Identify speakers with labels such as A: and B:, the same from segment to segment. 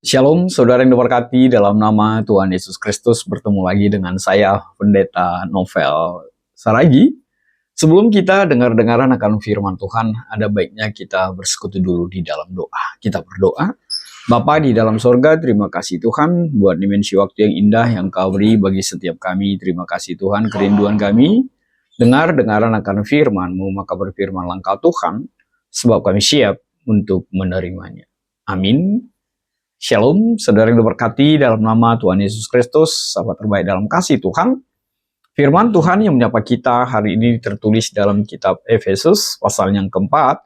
A: Shalom, saudara yang diberkati dalam nama Tuhan Yesus Kristus. Bertemu lagi dengan saya, Pendeta Novel Saragi. Sebelum kita dengar-dengaran akan firman Tuhan, ada baiknya kita bersekutu dulu di dalam doa. Kita berdoa. Bapa di dalam sorga, terima kasih Tuhan buat dimensi waktu yang indah yang Kau beri bagi setiap kami. Terima kasih Tuhan, kerinduan kami. Dengar-dengaran akan firman-Mu, maka berfirmanlah Engkau Tuhan, sebab kami siap untuk menerimanya. Amin. Shalom, saudara yang diberkati dalam nama Tuhan Yesus Kristus, sahabat terbaik dalam kasih Tuhan. Firman Tuhan yang menyapa kita hari ini tertulis dalam kitab Efesus, pasal yang keempat,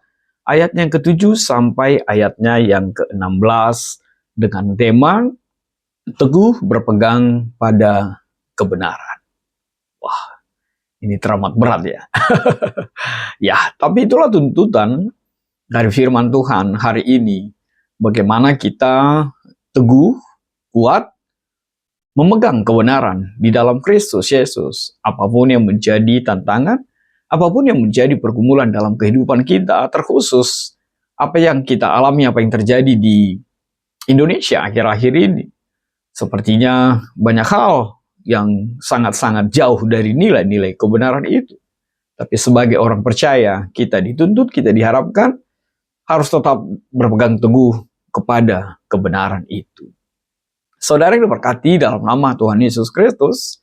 A: ayat yang ke-7 sampai ayatnya yang ke-16, dengan tema, teguh berpegang pada kebenaran. Wah, ini teramat berat ya. Ya, tapi itulah tuntutan dari firman Tuhan hari ini. Bagaimana kita teguh, kuat, memegang kebenaran di dalam Kristus Yesus. Apapun yang menjadi tantangan, apapun yang menjadi pergumulan dalam kehidupan kita, terkhusus apa yang kita alami, apa yang terjadi di Indonesia akhir-akhir ini. Sepertinya banyak hal yang sangat-sangat jauh dari nilai-nilai kebenaran itu. Tapi sebagai orang percaya, kita dituntut, kita diharapkan harus tetap berpegang teguh kepada kebenaran itu. Saudara yang diberkati dalam nama Tuhan Yesus Kristus,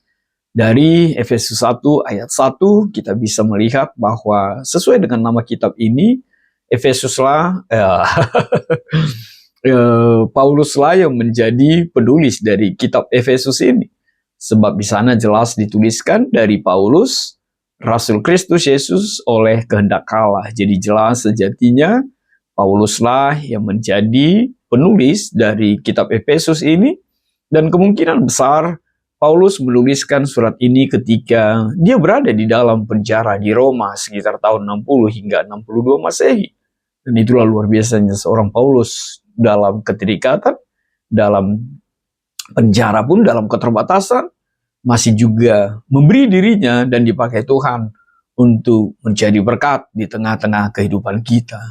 A: dari Efesus 1 ayat 1 kita bisa melihat bahwa sesuai dengan nama kitab ini, Efesuslah Pauluslah yang menjadi penulis dari kitab Efesus ini. Sebab di sana jelas dituliskan dari Paulus, Rasul Kristus Yesus oleh kehendak Allah. Jadi jelas sejatinya Pauluslah yang menjadi penulis dari kitab Efesus ini, dan kemungkinan besar Paulus menuliskan surat ini ketika dia berada di dalam penjara di Roma sekitar tahun 60 hingga 62 Masehi. Dan itulah luar biasanya seorang Paulus dalam keterikatan, dalam penjara pun dalam keterbatasan, masih juga memberi dirinya dan dipakai Tuhan untuk menjadi berkat di tengah-tengah kehidupan kita.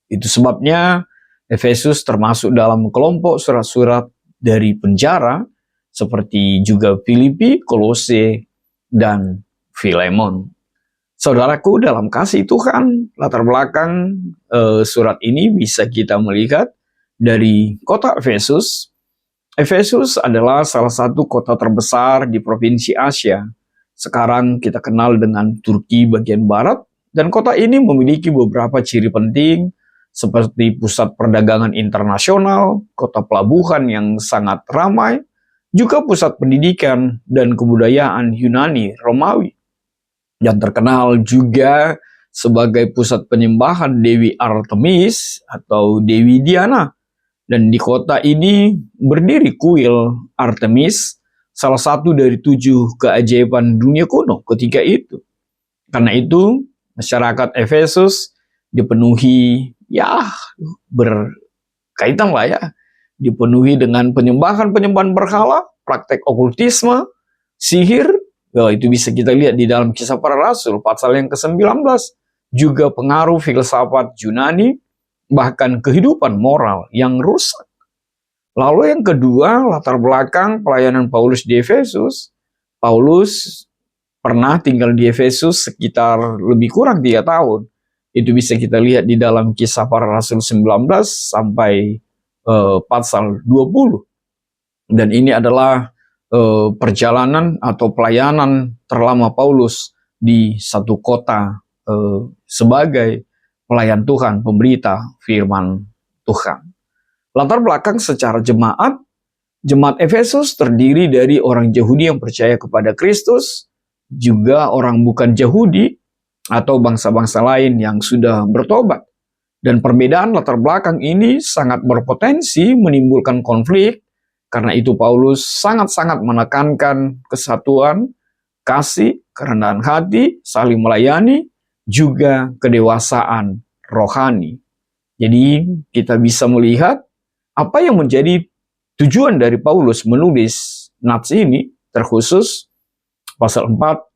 A: Itu sebabnya Efesus termasuk dalam kelompok surat-surat dari penjara seperti juga Filipi, Kolose, dan Filemon. Saudaraku dalam kasih Tuhan, latar belakang surat ini bisa kita melihat dari kota Efesus. Efesus adalah salah satu kota terbesar di provinsi Asia. Sekarang kita kenal dengan Turki bagian barat, dan kota ini memiliki beberapa ciri penting seperti pusat perdagangan internasional, kota pelabuhan yang sangat ramai, juga pusat pendidikan dan kebudayaan Yunani Romawi. Dan terkenal juga sebagai pusat penyembahan Dewi Artemis atau Dewi Diana. Dan di kota ini berdiri kuil Artemis, salah satu dari 7 keajaiban dunia kuno ketika itu. Karena itu, masyarakat Efesus dipenuhi berkaitan lah ya, dipenuhi dengan penyembahan berhala, praktek okultisme, sihir. Itu bisa kita lihat di dalam Kisah Para Rasul pasal yang ke-19, juga pengaruh filsafat Yunani, bahkan kehidupan moral yang rusak. Lalu yang kedua, latar belakang pelayanan Paulus di Efesus. Paulus pernah tinggal di Efesus sekitar lebih kurang 3 tahun. Itu bisa kita lihat di dalam Kisah Para Rasul 19 sampai pasal 20. Dan ini adalah perjalanan atau pelayanan terlama Paulus di satu kota sebagai pelayan Tuhan, pemberita firman Tuhan. Latar belakang secara jemaat Efesus terdiri dari orang Yahudi yang percaya kepada Kristus, juga orang bukan Yahudi, atau bangsa-bangsa lain yang sudah bertobat. Dan perbedaan latar belakang ini sangat berpotensi menimbulkan konflik, karena itu Paulus sangat-sangat menekankan kesatuan, kasih, kerendahan hati, saling melayani, juga kedewasaan rohani. Jadi kita bisa melihat apa yang menjadi tujuan dari Paulus menulis nats ini, terkhusus pasal 4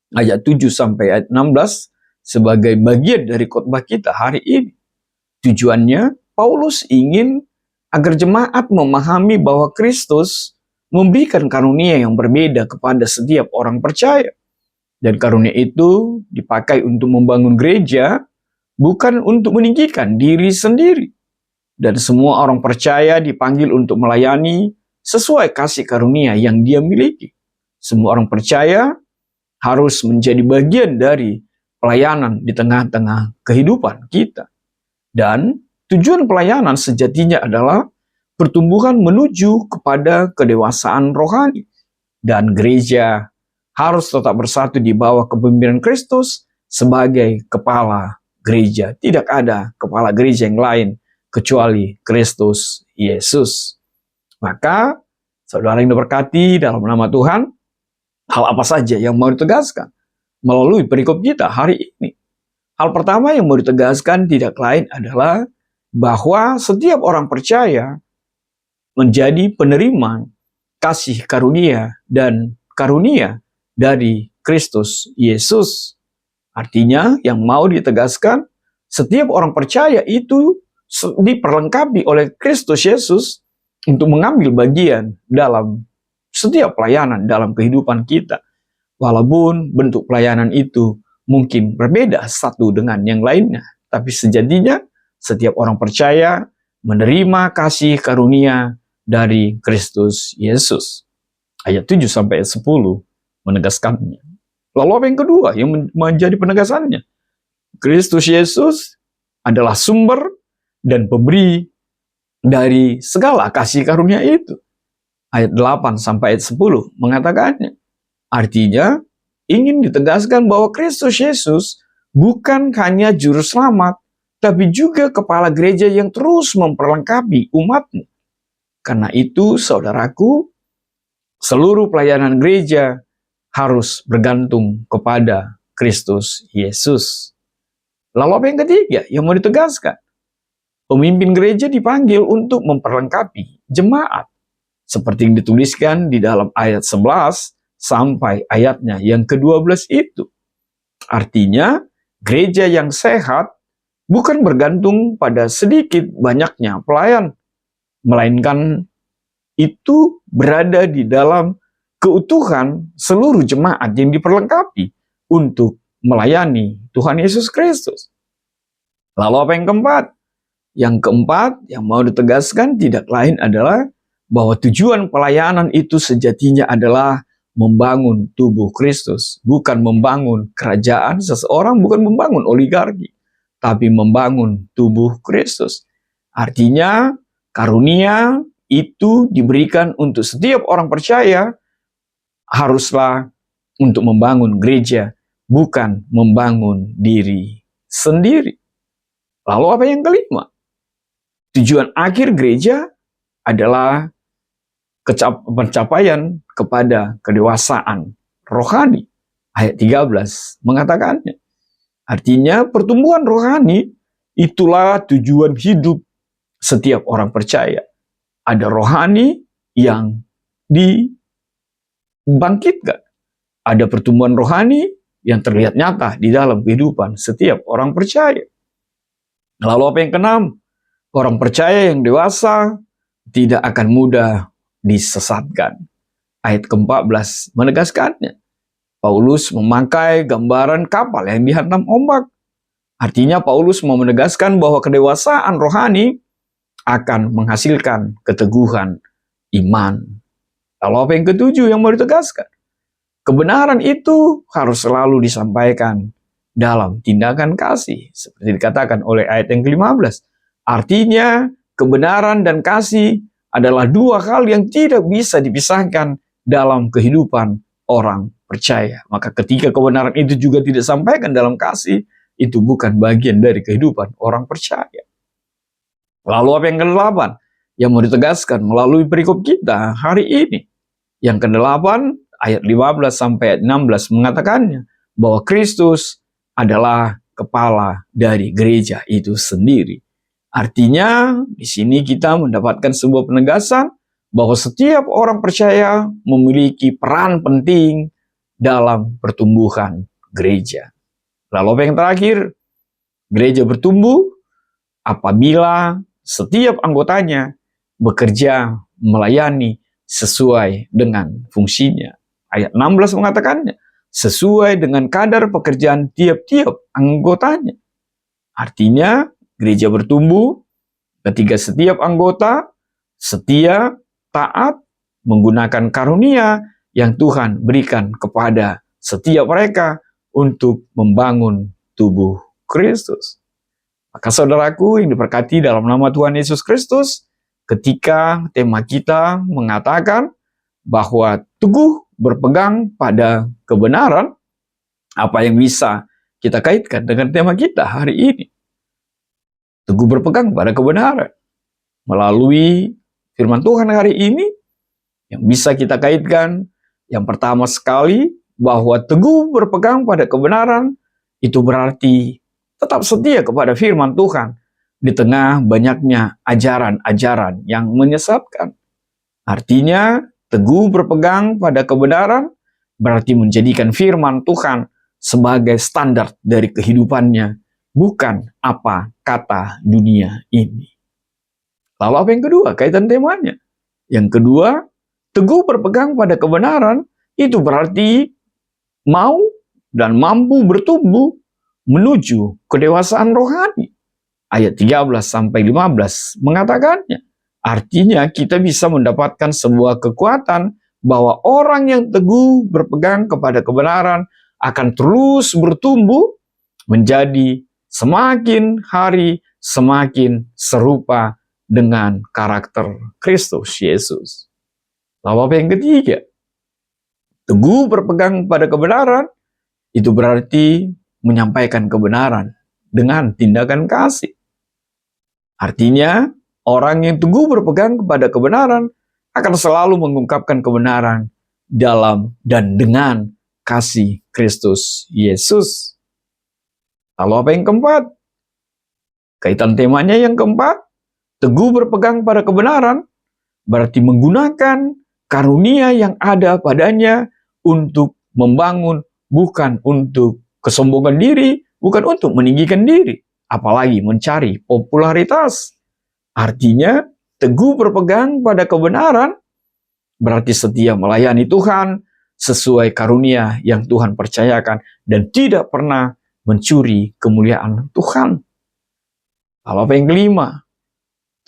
A: ayat 7 sampai ayat 16 sebagai bagian dari khotbah kita hari ini. Tujuannya Paulus ingin agar jemaat memahami bahwa Kristus memberikan karunia yang berbeda kepada setiap orang percaya. Dan karunia itu dipakai untuk membangun gereja, bukan untuk meninggikan diri sendiri. Dan semua orang percaya dipanggil untuk melayani sesuai kasih karunia yang dia miliki. Semua orang percaya harus menjadi bagian dari pelayanan di tengah-tengah kehidupan kita. Dan tujuan pelayanan sejatinya adalah pertumbuhan menuju kepada kedewasaan rohani. Dan gereja harus tetap bersatu di bawah kepemimpinan Kristus sebagai kepala gereja. Tidak ada kepala gereja yang lain kecuali Kristus Yesus. Maka, saudara yang diberkati dalam nama Tuhan, hal apa saja yang mau ditegaskan melalui perikop kita hari ini? Hal pertama yang mau ditegaskan tidak lain adalah bahwa setiap orang percaya menjadi penerima kasih karunia dan karunia dari Kristus Yesus. Artinya yang mau ditegaskan, setiap orang percaya itu diperlengkapi oleh Kristus Yesus untuk mengambil bagian dalam setiap pelayanan dalam kehidupan kita. Walaupun bentuk pelayanan itu mungkin berbeda satu dengan yang lainnya, tapi sejatinya setiap orang percaya menerima kasih karunia dari Kristus Yesus. Ayat 7 sampai 10 menegaskannya. Lalu apa yang kedua yang menjadi penegasannya? Kristus Yesus adalah sumber dan pemberi dari segala kasih karunia itu. Ayat 8 sampai ayat 10 mengatakannya. Artinya, ingin ditegaskan bahwa Kristus Yesus bukan hanya juru selamat, tapi juga kepala gereja yang terus memperlengkapi umatnya. Karena itu, saudaraku, seluruh pelayanan gereja harus bergantung kepada Kristus Yesus. Lalu apa yang ketiga yang mau ditegaskan? Pemimpin gereja dipanggil untuk memperlengkapi jemaat. Seperti yang dituliskan di dalam ayat 11 sampai ayatnya yang ke-12 itu. Artinya, gereja yang sehat bukan bergantung pada sedikit banyaknya pelayan, melainkan itu berada di dalam keutuhan seluruh jemaat yang diperlengkapi untuk melayani Tuhan Yesus Kristus. Lalu apa yang keempat? Yang keempat yang mau ditegaskan tidak lain adalah bahwa tujuan pelayanan itu sejatinya adalah membangun tubuh Kristus, bukan membangun kerajaan seseorang, bukan membangun oligarki, tapi membangun tubuh Kristus. Artinya, karunia itu diberikan untuk setiap orang percaya, haruslah untuk membangun gereja, bukan membangun diri sendiri. Lalu apa yang kelima? Tujuan akhir gereja adalah pencapaian kepada kedewasaan rohani. Ayat 13 mengatakannya. Artinya pertumbuhan rohani itulah tujuan hidup setiap orang percaya. Ada rohani yang dibangkitkan. Ada pertumbuhan rohani yang terlihat nyata di dalam kehidupan setiap orang percaya. Lalu apa yang keenam? Orang percaya yang dewasa tidak akan mudah disesatkan. Ayat ke-14 menegaskannya. Paulus memakai gambaran kapal yang dihantam ombak. Artinya Paulus mau menegaskan bahwa kedewasaan rohani akan menghasilkan keteguhan iman. Lalu apa yang ketujuh yang mau ditegaskan? Kebenaran itu harus selalu disampaikan dalam tindakan kasih. Seperti dikatakan oleh ayat yang ke-15. Artinya kebenaran dan kasih adalah dua hal yang tidak bisa dipisahkan dalam kehidupan orang percaya. Maka ketika kebenaran itu juga tidak disampaikan dalam kasih, itu bukan bagian dari kehidupan orang percaya. Lalu apa yang ke-8 yang mau ditegaskan melalui perikop kita hari ini? Yang ke-8 ayat 15 sampai ayat 16 mengatakannya bahwa Kristus adalah kepala dari gereja itu sendiri. Artinya, di sini kita mendapatkan sebuah penegasan bahwa setiap orang percaya memiliki peran penting dalam pertumbuhan gereja. Lalu apa yang terakhir? Gereja bertumbuh apabila setiap anggotanya bekerja, melayani sesuai dengan fungsinya. Ayat 16 mengatakannya, sesuai dengan kadar pekerjaan tiap-tiap anggotanya. Artinya, gereja bertumbuh ketika setiap anggota setia, taat, menggunakan karunia yang Tuhan berikan kepada setiap mereka untuk membangun tubuh Kristus. Maka saudaraku yang diberkati dalam nama Tuhan Yesus Kristus, ketika tema kita mengatakan bahwa teguh berpegang pada kebenaran, apa yang bisa kita kaitkan dengan tema kita hari ini? Teguh berpegang pada kebenaran. Melalui firman Tuhan hari ini, yang bisa kita kaitkan, yang pertama sekali, bahwa teguh berpegang pada kebenaran, itu berarti tetap setia kepada firman Tuhan, di tengah banyaknya ajaran-ajaran yang menyesatkan. Artinya, teguh berpegang pada kebenaran, berarti menjadikan firman Tuhan sebagai standar dari kehidupannya, bukan apa kata dunia ini. Lalu apa yang kedua, kaitan temanya? Yang kedua, teguh berpegang pada kebenaran, itu berarti mau dan mampu bertumbuh menuju kedewasaan rohani. Ayat 13-15 mengatakannya. Artinya kita bisa mendapatkan sebuah kekuatan bahwa orang yang teguh berpegang kepada kebenaran akan terus bertumbuh menjadi semakin hari semakin serupa dengan karakter Kristus Yesus. Lalu apa yang ketiga? Teguh berpegang pada kebenaran, itu berarti menyampaikan kebenaran dengan tindakan kasih. Artinya, orang yang teguh berpegang kepada kebenaran akan selalu mengungkapkan kebenaran dalam dan dengan kasih Kristus Yesus. Lalu apa yang keempat? Kaitan temanya yang keempat, teguh berpegang pada kebenaran berarti menggunakan karunia yang ada padanya untuk membangun, bukan untuk kesombongan diri, bukan untuk meninggikan diri, apalagi mencari popularitas. Artinya, teguh berpegang pada kebenaran berarti setia melayani Tuhan sesuai karunia yang Tuhan percayakan dan tidak pernah mencuri kemuliaan Tuhan. Lalu apa yang kelima?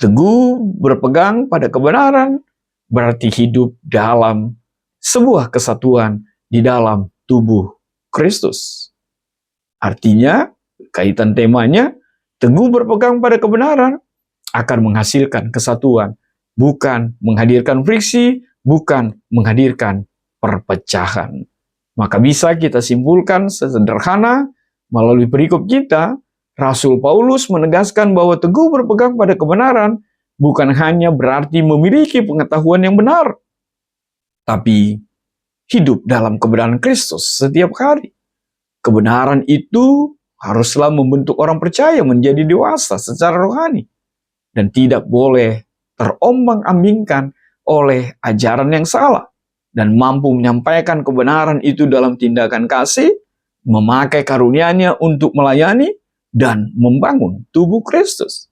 A: Teguh berpegang pada kebenaran berarti hidup dalam sebuah kesatuan di dalam tubuh Kristus. Artinya, kaitan temanya, teguh berpegang pada kebenaran akan menghasilkan kesatuan, bukan menghadirkan friksi, bukan menghadirkan perpecahan. Maka bisa kita simpulkan sesederhana melalui perikop kita, Rasul Paulus menegaskan bahwa teguh berpegang pada kebenaran bukan hanya berarti memiliki pengetahuan yang benar, tapi hidup dalam kebenaran Kristus setiap hari. Kebenaran itu haruslah membentuk orang percaya menjadi dewasa secara rohani dan tidak boleh terombang-ambingkan oleh ajaran yang salah dan mampu menyampaikan kebenaran itu dalam tindakan kasih, memakai karunia-Nya untuk melayani dan membangun tubuh Kristus.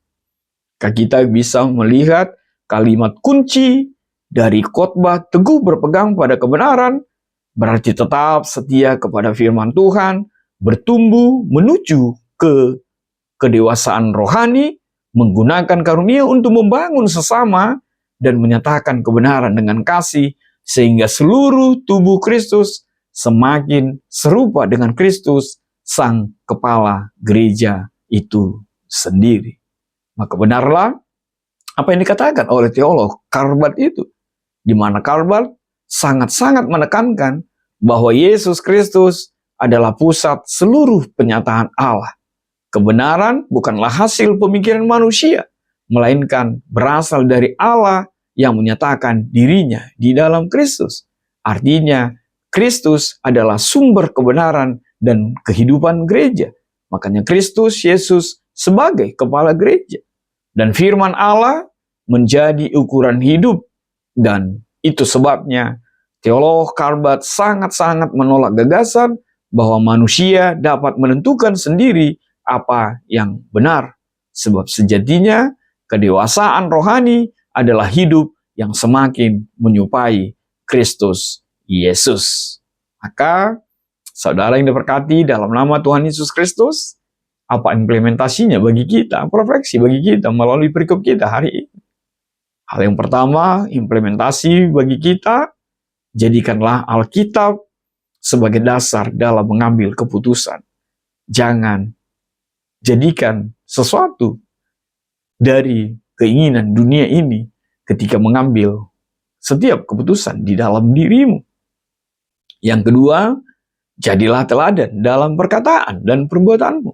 A: Kita bisa melihat kalimat kunci dari khotbah teguh berpegang pada kebenaran berarti tetap setia kepada firman Tuhan, bertumbuh menuju ke kedewasaan rohani, menggunakan karunia untuk membangun sesama dan menyatakan kebenaran dengan kasih sehingga seluruh tubuh Kristus semakin serupa dengan Kristus, sang kepala gereja itu sendiri. Maka benarlah apa yang dikatakan oleh teolog Karl Barth itu, di mana Karl Barth sangat-sangat menekankan bahwa Yesus Kristus adalah pusat seluruh penyataan Allah. Kebenaran bukanlah hasil pemikiran manusia, melainkan berasal dari Allah yang menyatakan dirinya di dalam Kristus. Artinya, Kristus adalah sumber kebenaran dan kehidupan gereja. Makanya Kristus Yesus sebagai kepala gereja. Dan firman Allah menjadi ukuran hidup. Dan itu sebabnya teolog Karl Barth sangat-sangat menolak gagasan bahwa manusia dapat menentukan sendiri apa yang benar. Sebab sejatinya kedewasaan rohani adalah hidup yang semakin menyerupai Kristus Yesus. Maka, saudara yang diberkati dalam nama Tuhan Yesus Kristus, apa implementasinya bagi kita, refleksi bagi kita melalui perikop kita hari ini? Hal yang pertama, implementasi bagi kita, jadikanlah Alkitab sebagai dasar dalam mengambil keputusan. Jangan jadikan sesuatu dari keinginan dunia ini ketika mengambil setiap keputusan di dalam dirimu. Yang kedua, jadilah teladan dalam perkataan dan perbuatanmu.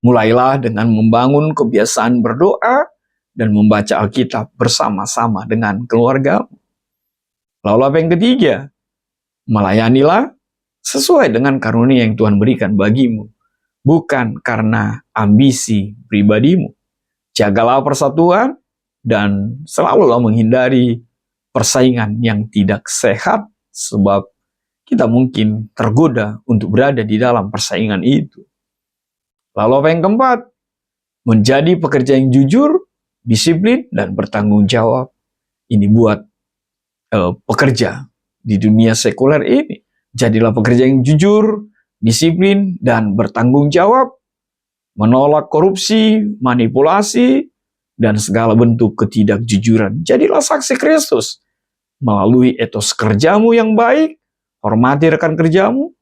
A: Mulailah dengan membangun kebiasaan berdoa dan membaca Alkitab bersama-sama dengan keluargamu. Lalu apa yang ketiga? Melayanilah sesuai dengan karunia yang Tuhan berikan bagimu, bukan karena ambisi pribadimu. Jagalah persatuan dan selalulah menghindari persaingan yang tidak sehat, sebab kita mungkin tergoda untuk berada di dalam persaingan itu. Lalu apa yang keempat? Menjadi pekerja yang jujur, disiplin, dan bertanggung jawab. Ini buat pekerja di dunia sekuler ini. Jadilah pekerja yang jujur, disiplin, dan bertanggung jawab. Menolak korupsi, manipulasi, dan segala bentuk ketidakjujuran. Jadilah saksi Kristus melalui etos kerjamu yang baik, hormati rekan kerjamu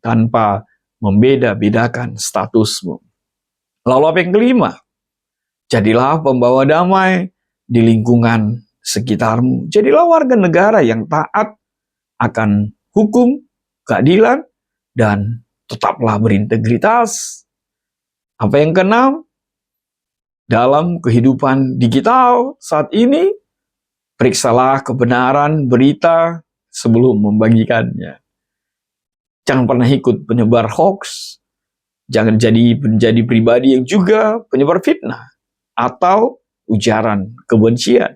A: tanpa membeda-bedakan statusmu. Lalu apa yang kelima? Jadilah pembawa damai di lingkungan sekitarmu. Jadilah warga negara yang taat akan hukum, keadilan, dan tetaplah berintegritas. Apa yang keenam? Dalam kehidupan digital saat ini, periksalah kebenaran berita sebelum membagikannya. Jangan pernah ikut penyebar hoax. Jangan menjadi pribadi yang juga penyebar fitnah atau ujaran kebencian.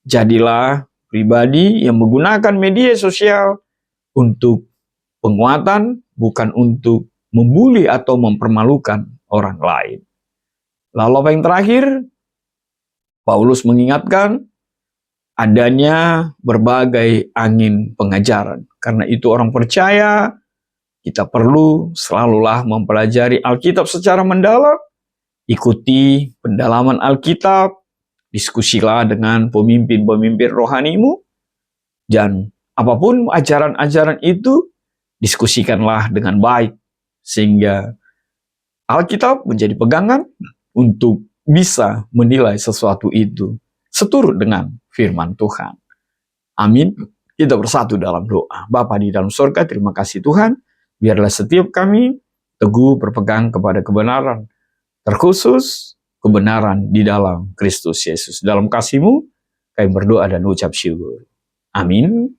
A: Jadilah pribadi yang menggunakan media sosial untuk penguatan, bukan untuk membuli atau mempermalukan orang lain. Lalu apa yang terakhir? Paulus mengingatkan adanya berbagai angin pengajaran. Karena itu orang percaya, kita perlu selalulah mempelajari Alkitab secara mendalam, ikuti pendalaman Alkitab, diskusilah dengan pemimpin-pemimpin rohanimu, dan apapun ajaran-ajaran itu, diskusikanlah dengan baik, sehingga Alkitab menjadi pegangan untuk bisa menilai sesuatu itu seturut dengan firman Tuhan. Amin. Kita bersatu dalam doa. Bapa di dalam surga, terima kasih Tuhan. Biarlah setiap kami teguh berpegang kepada kebenaran, terkhusus kebenaran di dalam Kristus Yesus. Dalam kasih-Mu, kami berdoa dan ucap syukur. Amin.